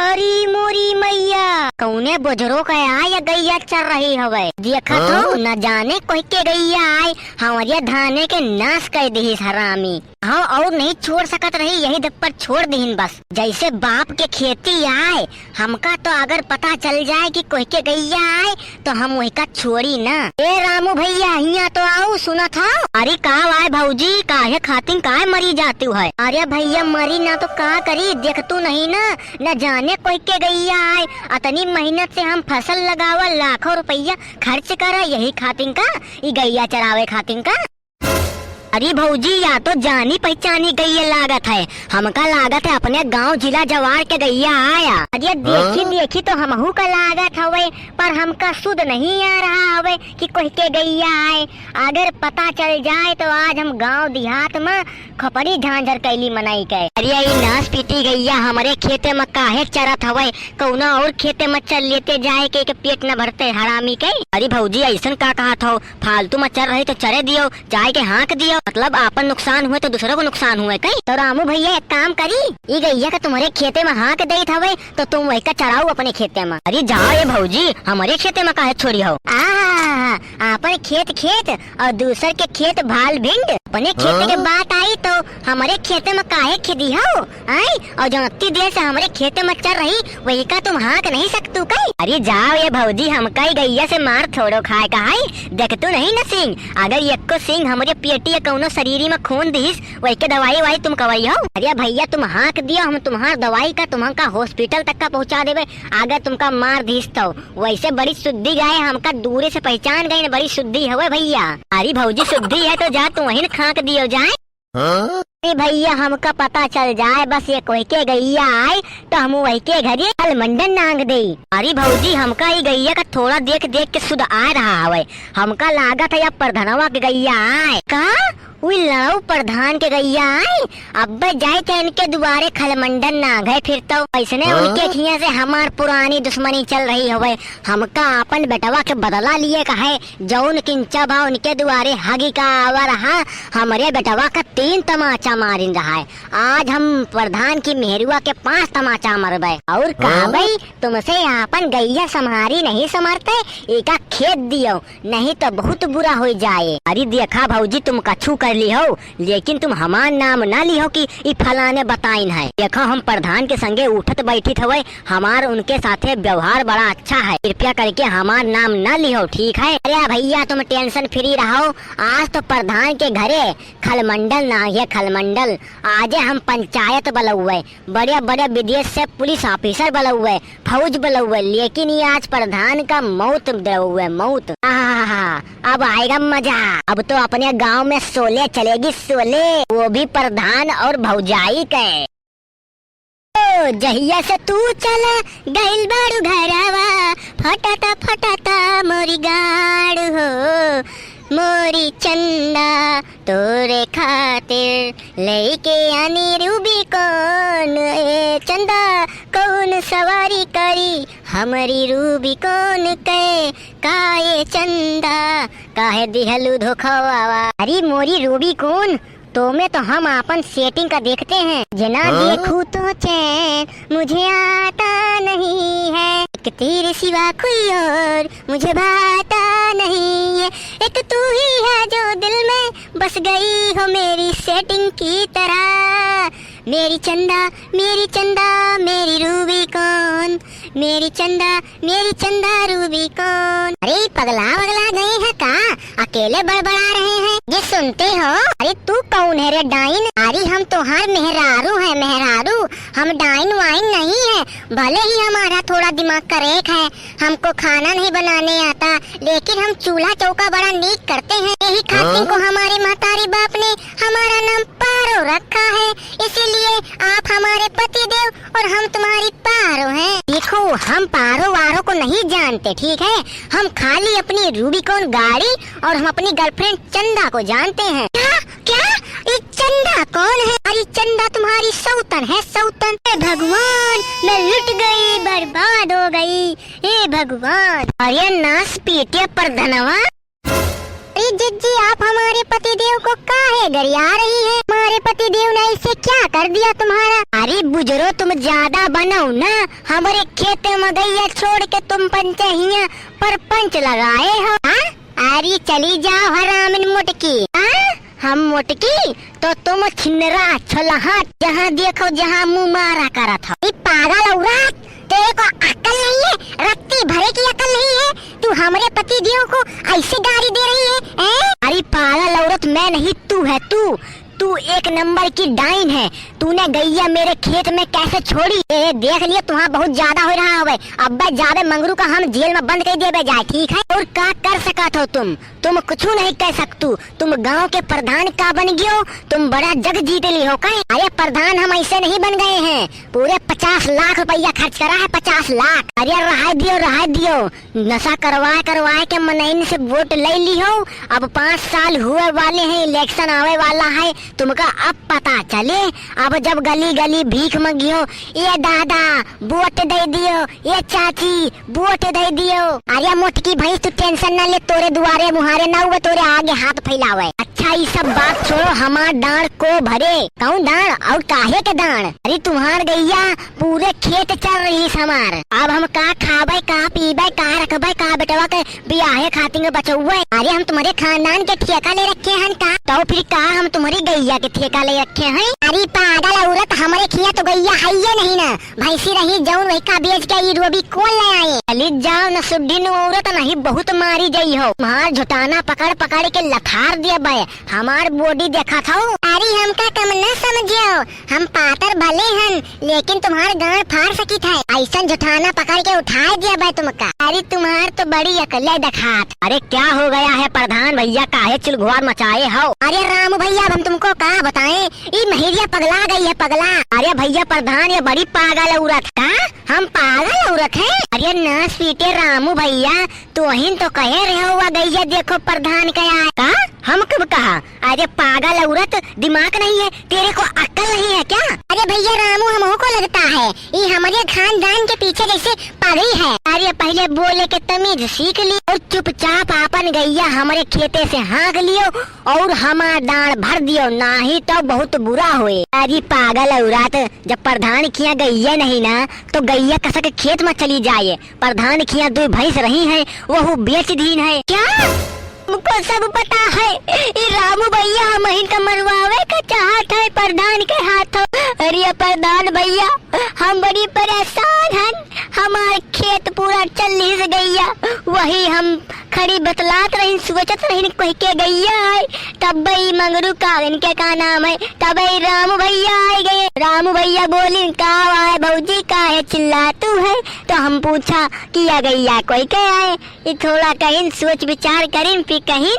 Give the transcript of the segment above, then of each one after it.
अरे मोरी मैया कौने बुजरो का आय गैया चल रही हवे। देखा तो न जाने कोई के गैया आए हमारे धाने के नाश कर दी हरामी। हाँ और नहीं छोड़ सकत रही, यही दब पर छोड़ दीन बस। जैसे बाप के खेती आए हमका तो अगर पता चल जाए कि कोई के गैया आए तो हम वही का छोड़ी ना। ए रामू भैया यहाँ तो आओ, सुना था। अरे का आए भौजी काहे खातिर काहे मरी जाती है। अरे भैया मरी ना तो का करी, देख तू नहीं ना न जाने कोई के गैया आए। अतनी मेहनत से हम फसल लगावा, लाखों रुपया खर्च करा यही खातिर का, ये गैया चरावे खातिर का। अरे भौजी या तो जानी पहचानी गैया लागत है, हमका लागत है अपने गांव जिला जवार के गैया आया। अरे देखी देखी तो हमहू का लागत हवे, पर हमका सुध नहीं आ रहा हवे कि कोई के गैया आए। अगर पता चल जाए तो आज हम गांव देहात में खपड़ी झांझर कैली मनाई के। अरे ये नाश पीटी गैया हमारे खेते में काहे चरत हवे, कौना और खेते में चल लेते जाए के पेट न भरते हरामी के। अरे भौजी ऐसा का कहा था, फालतू में चल रही तो चरे दियो, जाए के हाँक दियो, मतलब आपन नुकसान हुए तो दूसरों को नुकसान हुए कहीं। तो रामू भैया एक काम करी, ये गैया का तुम्हारे खेते में हाँक दे हवे तो तुम वही का चढ़ाओ अपने खेते में। अरे जाओ ये भौजी हमारे खेते में काहे छोड़ी हो। अपन खेत खेत और दूसर के खेत भाल भिंड, अपने खेते के बात आई तो हमारे खेते में काहे खेती हो आई, और जो इतनी देर से हमारे खेते में चल रही वही का तुम हाँक नहीं सकतू कहीं। अरे जाओ ये भौजी हमका ही गैया से मार थोड़ो खाए का है, देख तू नहीं न सिंह, अगर एक को सिंह हमारे पेटी कौनो शरीर में खून दीस वही के दवाई वाई तुम कवाई हो। अरे भैया तुम हाँक दियो, हम तुम्हार दवाई का तुम्हारा हॉस्पिटल तक का पहुँचा देवे। अगर तुमका मार दीस तो वैसे बड़ी शुद्धि गाय हमका दूरे से पहचान गई, बड़ी शुद्धि है भैया। अरे भौजी शुद्धि है तो जा तुम वही खाक दियो जाए। अरे भैया हमका पता चल जाए बस ये कोई के गैया आए तो हम वही के घरे कल मंडन नांग दे। अरे भौजी हमका ये गैया का थोड़ा देख देख के सुध आ रहा है, हमका लागत है या प्रधानवा के गैया आए का लड़ाऊ प्रधान के गैया आए। अब जाए थे इनके दुआरे खलमंडन ना गए फिर तो ऐसने उनके खिया से हमार पुरानी दुश्मनी चल रही हवे। हमका अपन बेटवा के बदला लिए का है, जौन किंचा भाव उनके दुआरे हगी का आवा रहा, हमारे बेटवा का 3 तमाचा मारिन रहा है। आज हम प्रधान की मेहरुआ के 5 तमाचा मरबे और कहा भाई तुमसे अपन गैया संहारी नहीं समरते, एका खेत दियो नहीं तो बहुत बुरा हो जाए। अरे देखा भौजी तुम कछु कर ली हो, लेकिन तुम हमार नाम ना ली हो कि ई फलाने बताइन है। देखो हम प्रधान के संगे उठत बैठित हवे, हमार उनके साथे व्यवहार बड़ा अच्छा है, कृपया करके हमार नाम ना ली हो ठीक है। अरे भैया तुम टेंशन फ्री रहो, आज तो प्रधान के घरे खलमंडल ना है खलमंडल, आज हम पंचायत बुलौए, बड़े बड़े विदेश से पुलिस ऑफिसर बुलौए, फौज बुलौए, लेकिन ये आज प्रधान का मौत दे मौत। अब आएगा मजा, अब तो अपने गांव में सोले चलेगी सोले, वो भी प्रधान और भौजाई के। जहिया से तू चला गइल बारू घरवा, फटाता फटाता मोरी गाड़ हो, मोरी चंदा तोरे खातिर लेके आनी रूबी कौन, ए चंदा कौन सवारी करी हमारी रूबी कौन के, काए चंदा काहे दिहलू धोखावा। अरे मोरी रूबी कौन तो में तो हम अपन सेटिंग का देखते हैं, जना देखूं तो चैन मुझे आता नहीं है, एक तेरे सिवा कोई और मुझे भाता नहीं है, एक तू ही है जो दिल में बस गई हो मेरी सेटिंग की तरह, मेरी चंदा मेरी चंदा मेरी रूबी कौन, मेरी चंदा रूबी कौन। अरे पगला वगला गए हैं का, अकेले बड़बड़ा रहे हैं ये सुनते हो। अरे तू कौन है रे डाइन, अरे हम तुम्हार मेहरारू है मेहरारू, हम डाइन वाइन नहीं है, भले ही हमारा थोड़ा दिमाग का रेख है, हमको खाना नहीं बनाने आता लेकिन हम चूल्हा चौका बड़ा नीक करते हैं, यही खातिर को हमारे महतारी बाप ने हमारा नाम पारो रखा है, इसीलिए आप हमारे पति देव और हम तुम्हारी पारो हैं। देखो हम पारो वारो को नहीं जानते ठीक है, हम खाली अपनी रूबिकॉन गाड़ी और हम अपनी गर्लफ्रेंड चंदा को जानते हैं। क्या क्या ये चंदा कौन है? अरे चंदा तुम्हारी सौतन है सौतन। हे भगवान मैं लुट गई बर्बाद हो गई, हे भगवान। अरे नास पीटे पर धनवा, अरे अरे जिज्जी आप हमारे पतिदेव को काहे गरिया रही है? हमारे पतिदेव ने इसे क्या कर दिया तुम्हारा? अरे बुजुर्ग तुम ज्यादा बनो ना, हमारे खेत में गैया छोड़ के तुम पंचहिया पर पंच लगाए हो। अरे चली जाओ हरामिन मुटकी। हम मुटकी तो तुम छिनरा छलहा, जहाँ देखो जहाँ मुँह मारा करा था। पागल औरत, तेरे को अक्ल नहीं है? रत्ती भरे की अक्ल नहीं है? तू हमारे पति देव को ऐसे गाली दे रही है? अरे पागल औरत मैं नहीं, तू है तू एक नंबर की डाइन है। तूने गैया मेरे खेत में कैसे छोड़ी? देख लिया तुम्हारा बहुत ज्यादा हो रहा है। अब जावे मंगरू का हम जेल में बंद कर दे जाए, ठीक है? और क्या कर सका था तुम कुछ नहीं कह सकतू। तुम गांव के प्रधान का बन गयो, तुम बड़ा जग जीत ली हो कहीं। अरे प्रधान हम ऐसे नहीं बन गए हैं, पूरे 50 लाख रुपया खर्च करा है, 50 लाख। अरे रहा दियो नशा करवाए के मनैन से वोट ले ली हो। अब 5 साल हुए वाले हैं, इलेक्शन आवे वाला है, तुमका अब पता चले। अब जब गली गली भीख मंगियो, ये दादा वोट दे दियो, ये चाची वोट दे दियो। अरे मोटकी भाई तू टेंशन न ले, तोरे दुआरे मुहारे ना हुए, तोरे आगे हाथ फैलावे। अच्छा ये सब बात छोड़ो, हमार डांड को भरे। कौन डांड और काहे के डांड? अरे तुम्हार गैया पूरे खेत चल रही हमार। अब हम का खाबे, का पीबे, का रखबे, का बेटवा के बियाहे खातिर बचौवे। अरे हम तुम्हारे खानदान के ठेका ले रखे हैं का? तो फिर का हम तुम्हारी गैया के ठेका ले रखे हैं? अरे पागल औरत, हमारे खिया तो गैया है ये नहीं ना, भैंसी रही जौन वही का बेच के ये रोबी कौन ले आए? चली जाओ न सुड्ढी औरत, नहीं बहुत मारी गई हो। हमार झुटाना पकड़ के लथार दिया बे, हमार बॉडी देखा था। अरे हमका कम न समझियो, हम पातर भले हन लेकिन तुम्हार गांड फाड़ सकी था। ऐसा झुटाना पकड़ के उठा दिया बे तुमका। अरे तुम्हार तो बड़ी अकले दिखात। अरे क्या हो गया है प्रधान भैया, काहे चिलघुआर मचाए हो? अरे रामू भैया हम तुमको क्या बताएं, ये महिरिया पगला गई है, पगला। अरे भैया प्रधान ये बड़ी पागल औरत का, हम पागल औरत है? अरे न पीटे रामू भैया, तो वही तो कहे रहे हुआ गैया देखो प्रधान क्या का? हम कब कहा? अरे पागल औरत, दिमाग नहीं है तेरे को, अक्ल नहीं है क्या? अरे भैया रामू हमको को लगता है ये हमारे खानदान के पीछे जैसे पड़ी है। अरे पहले बोले के तमीज सीख ली और चुपचाप अपन गैया हमारे खेते से हाँक लियो और हमारा डांड भर दियो, नहीं तो बहुत बुरा हुए। अरे पागल औरत, जब प्रधान खिया गैया नहीं ना तो गैया कसक खेत में चली जाए। प्रधान खिया 2 भैंस रही है, वो बेच दी है क्या? मुझको सब पता है, ये रामू भैया हम इनका मरवावे का चाहत है प्रधान के हाथों। अरे प्रधान भैया हम बड़ी परेशान हैं, हमारे खेत पूरा चल्ली से गैया, वही हम खड़ी बतलात रही, सोचत रही कोई के गैया है। तब भाई मंगरू का इनके का नाम है, तब भाई रामू भैया आए गए। रामू भैया बोली का आए भौजी का है चिल्लातू है? तो हम पूछा किया गैया कोई के आए। ये थोड़ा कहीं सोच विचार करें फिर कहीं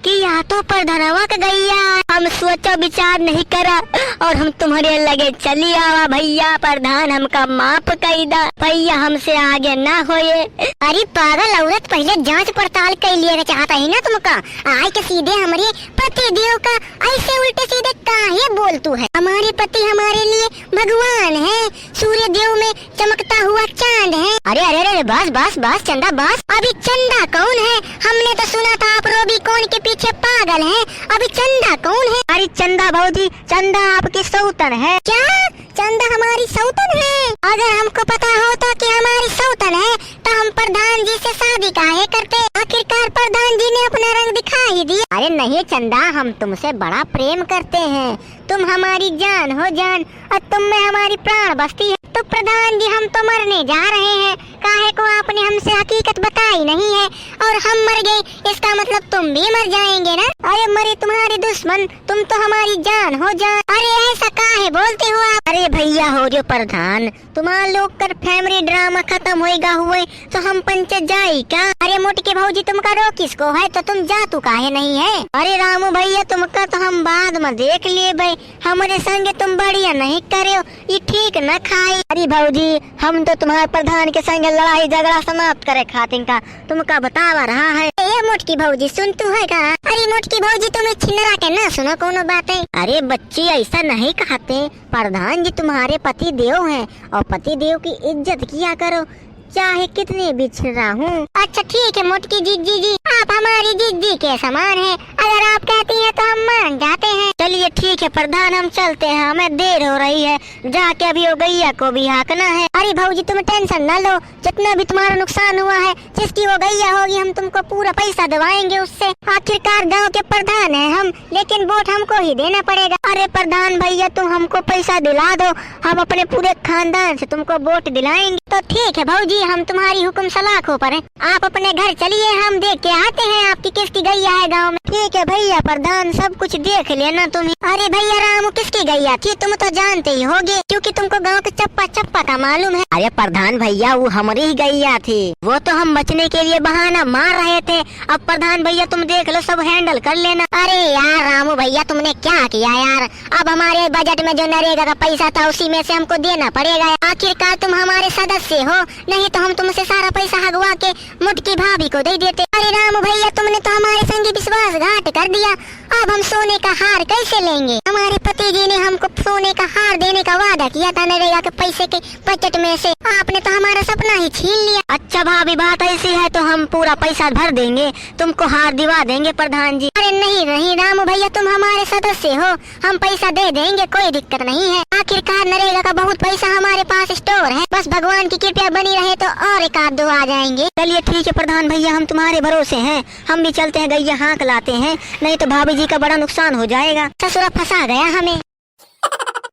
कि या तो प्रधानवा का गैया। हम सोचा विचार नहीं करा और हम तुम्हारे लगे चली आवा। भैया प्रधान हमका माफ कर दा, भैया हमसे आगे ना होए। अरे पागल औरत, पहले जांच पड़ताल कर लिया चाहता है ना तुमका, आए के सीधे हमारे पति देव का ऐसे उल्टे सीधे काहे बोलतू है? हमारे पति हमारे लिए भगवान है, सूर्य देव में चमकता हुआ चांद है। अरे अरे अरे बस चंदा बस। अभी चंदा कौन है? हमने तो सुना था आप रोबीकॉन के पीछे पागल हैं। अभी चंदा कौन है? अरे चंदा भौजी, चंदा आपकी सौतन है। क्या चंदा हमारी सौतन है? अगर हमको पता होता कि हमारी सौतन है तो हम प्रधान जी से शादी काहे करते? आखिरकार प्रधान जी ने अपना रंग दिखा ही दिया। अरे नहीं चंदा, हम तुमसे बड़ा प्रेम करते हैं, तुम हमारी जान हो जान और तुम में हमारी प्राण बसती है। तो प्रधान जी हम तो मरने जा रहे हैं, काहे को आपने हमसे हकीकत बताई नहीं है? और हम मर गए इसका मतलब तुम भी मर जाएंगे ना? अरे मरे तुम्हारे दुश्मन, तुम तो हमारी जान हो जान। अरे ऐसा काहे बोलते हो आप? अरे भैया हो जो प्रधान, तुम्हारा लोग कर फैमिली ड्रामा खत्म होएगा हुए तो हम पंचायत जाए क्या? अरे मोटके भौजी तुमका रो किसको है, तो तुम जा तू काहे नहीं है? अरे रामू भैया तुमका तो हम बाद में देख लिए भाई, हमारे संगे तुम बढ़िया नहीं करे हो, ये ठीक न खाई। अरे भौजी हम तो तुम्हारे प्रधान के संगे लड़ाई झगड़ा समाप्त करे खातिर का तुमका बतावा रहा है। ये मोटकी भौजी सुन तू है का? अरे मोटकी भौजी तुम्हें छिनरा के ना सुनो कोनो बातें। अरे बच्ची ऐसा नहीं कहते, प्रधान जी तुम्हारे पति देव हैं और पति देव की इज्जत किया करो, चाहे कितने बिछड़ा हूँ। अच्छा ठीक है मोटकी जी आप हमारी जिद्दी के समान हैं। अगर आप कहती हैं तो हम मान जाते हैं। चलिए ठीक है प्रधान, हम चलते हैं, हमें देर हो रही है, जाके अभी वो गैया को भी हाँकना है। अरे भाऊजी तुम टेंशन न लो, जितना भी तुम्हारा नुकसान हुआ है, जिसकी वो गैया होगी हम तुमको पूरा पैसा दिवाएंगे उससे। आखिरकार गांव के प्रधान हैं हम, लेकिन वोट हमको ही देना पड़ेगा। अरे प्रधान भैया तुम हमको पैसा दिला दो, हम अपने पूरे खानदान से तुमको वोट दिलाएंगे। तो ठीक है भाऊजी, हम तुम्हारी हुक्म सलाखों पर हैं। आप अपने घर चलिए, हम देख के आते हैं आपकी किसकी गैया है गाँव में। ठीक है भैया प्रधान, सब कुछ देख लेना तुम्हें। अरे भैया रामू किसकी गैया थी तुम तो जानते ही होगे, क्योंकि तुमको गांव के चप्पा चप्पा का मालूम है। अरे प्रधान भैया वो हमारी ही गैया थी, वो तो हम बचने के लिए बहाना मार रहे थे। अब प्रधान भैया तुम देख लो, सब हैंडल कर लेना। अरे यार रामू भैया तुमने क्या किया यार, अब हमारे बजट में जो नरेगा का पैसा था उसी में से हमको देना पड़ेगा। आखिरकार तुम हमारे सदस्य हो, नहीं तो हम तुमसे सारा पैसा हगवा के मुटकी भाभी को दे देते। अरे रामू भैया तुमने तो हमारे संग विश्वासघात कर दिया, अब हम सोने का हार कैसे लेंगे। हमारे पति जी ने हमको सोने का हार देने का वादा किया था नरेगा के पैसे के बजट में से, आपने तो हमारा सपना ही छीन लिया। अच्छा भाभी बात ऐसी है तो हम पूरा पैसा भर देंगे, तुमको हार दिवा देंगे प्रधान जी। अरे नहीं नहीं रामू भैया तुम हमारे सदस्य हो, हम पैसा दे देंगे, कोई दिक्कत नहीं है। आखिरकार नरेगा का बहुत पैसा हमारे पास स्टोर है, बस भगवान की कृपा बनी रहे तो और एक आध दो आ जाएंगे। चलिए ठीक है प्रधान भैया, हम तुम्हारे भरोसे हैं, हम भी चलते हैं, गैया हाँक लाते हैं, नहीं तो भाभी जी का बड़ा नुकसान हो जाएगा। ससुरा फंसा गया हमें।